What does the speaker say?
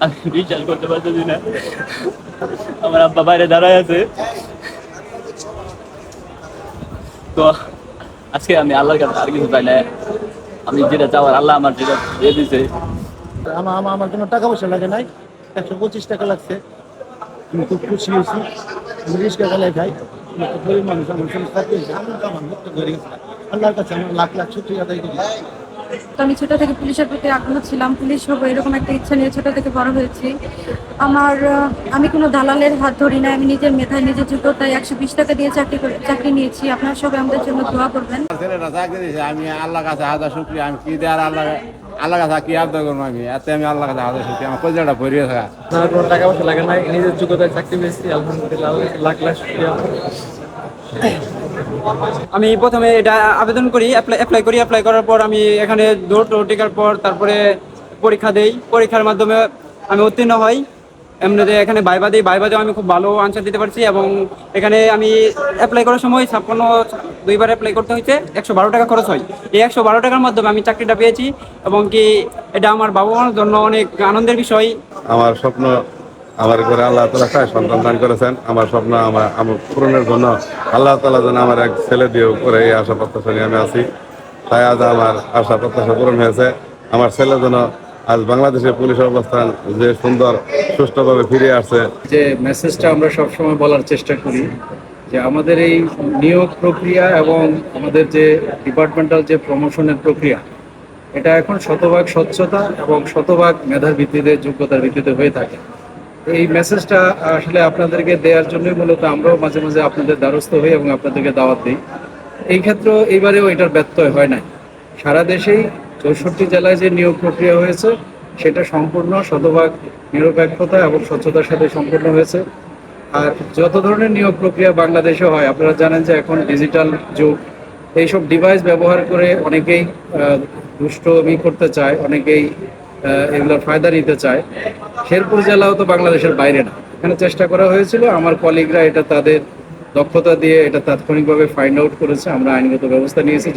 আমি বিশ্বাস করতে পারতেছি না, আমার আব্বা বাইরে দাঁড়ায় আছে। তো আজকে আমি আল্লাহর কাছে আর কিছু চাই না, আমি যেটা চাওয়ার আল্লাহ আমার যেটা দিয়ে দিছে। আমার কোনো টাকা পয়সা লাগে নাই, 125 টাকা লাগছে। আমি খুব খুশি হয়েছি। আমি রিক্সা চালাই খাই, গরিব মানুষ, আমার সঙ্গে থাকতে হয়েছে। আমার মুক্ত করে গেছিলাম আল্লাহর কাছে, আমার লাখ লাখ শুকরিয়া আদায় করি। তো আমি ছোট থেকে পুলিশের প্রতি আগ্রহ ছিলাম, পুলিশ হবো এরকম একটা ইচ্ছা নিয়ে ছোট থেকে বড় হয়েছি। আমি কোনো দালালের হাত ধরি না, আমি নিজের মেধায় নিজের যোগ্যতায় 120 টাকা দিয়ে চাকরি নিয়েছি। আপনারা সবাই আমাদের জন্য দোয়া করবেন। ছেলেটা চাকরি দিয়েছে, আমি আল্লাহর কাছে হাজার শুকরিয়া। আমি কি দেওয়ার আল্লাহ কাছে কি আবদার করবো? আমি এতে আমি আল্লাহর কাছে হাজার শুকরিয়া। আমার কলজাটা ভরিয়ে থাকা। আমার কোনো টাকা পয়সা লাগে নাই, নিজের যোগ্যতায় চাকরি পেয়েছি, আলহামদুলিল্লাহ, লাখ লাখ শুকরিয়া। আমি প্রথমে এটা আবেদন করি, অ্যাপ্লাই করার পর আমি এখানে দৌড় টেকার পর তারপরে পরীক্ষা দেই। পরীক্ষার মাধ্যমে আমি উত্তীর্ণ হই। এমনিতে এখানে ভাইবা দিই, ভাইবাতেও আমি খুব ভালো আনসার দিতে পারছি। এবং এখানে আমি অ্যাপ্লাই করার সময় 2বার অ্যাপ্লাই করতে হয়েছে, 112 টাকা খরচ হয়। এই 112 টাকার মাধ্যমে আমি চাকরিটা পেয়েছি এবং কি এটা আমার বাবা মার জন্য অনেক আনন্দের বিষয়। আমার স্বপ্ন আমার ঘরে আল্লাহ তাআলা সন্তান দান করেছেন। আমার স্বপ্ন আমার পূরণের জন্য আল্লাহ তাআলা যেন আমার এক ছেলে দিয়েও করে, এই আশা প্রত্যাশা নিয়ে আমি আছি। তাই আজ আমার আশা প্রত্যাশা পূরণ হয়েছে। আমার ছেলে যেন আজ বাংলাদেশের পুলিশ অবস্থান যে সুন্দর সুষ্ঠুভাবে ফিরে আসছে। যে মেসেজটা আমরা সবসময় বলার চেষ্টা করি যে আমাদের এই নিয়োগ প্রক্রিয়া এবং আমাদের যে ডিপার্টমেন্টাল যে প্রমোশনের প্রক্রিয়া, এটা এখন শতভাগ স্বচ্ছতা এবং শতভাগ মেধার ভিত্তিতে, যোগ্যতার ভিত্তিতে হয়ে থাকে। এই মেসেজটা আসলে আপনাদেরকে দেওয়ার জন্যই মূলত আমরাও মাঝে মাঝে আপনাদের দ্বারস্থ হই এবং আপনাদেরকে দাওয়াত দিই। এই ক্ষেত্রেও এইবারেও এটার ব্যত্যয় হয় নাই। সারা দেশেই 64 জেলায় যে নিয়োগ প্রক্রিয়া হয়েছে সেটা সম্পূর্ণ শতভাগ নিরপেক্ষতা এবং স্বচ্ছতার সাথে সম্পূর্ণ হয়েছে। আর যত ধরনের নিয়োগ প্রক্রিয়া বাংলাদেশে হয়, আপনারা জানেন যে এখন ডিজিটাল যুগ, এইসব ডিভাইস ব্যবহার করে অনেকেই দুষ্টমি করতে চায়, অনেকেই এগুলোর ফায়দা নিতে চায়। শেরপুর জেলাও তো বাংলাদেশের বাইরে না, এখানে চেষ্টা করা হয়েছিল। আমার কলিগরা এটা তাদের দক্ষতা দিয়ে এটা তাৎক্ষণিকভাবে ফাইন্ড আউট করেছে, আমরা আইনগত ব্যবস্থা নিয়েছি।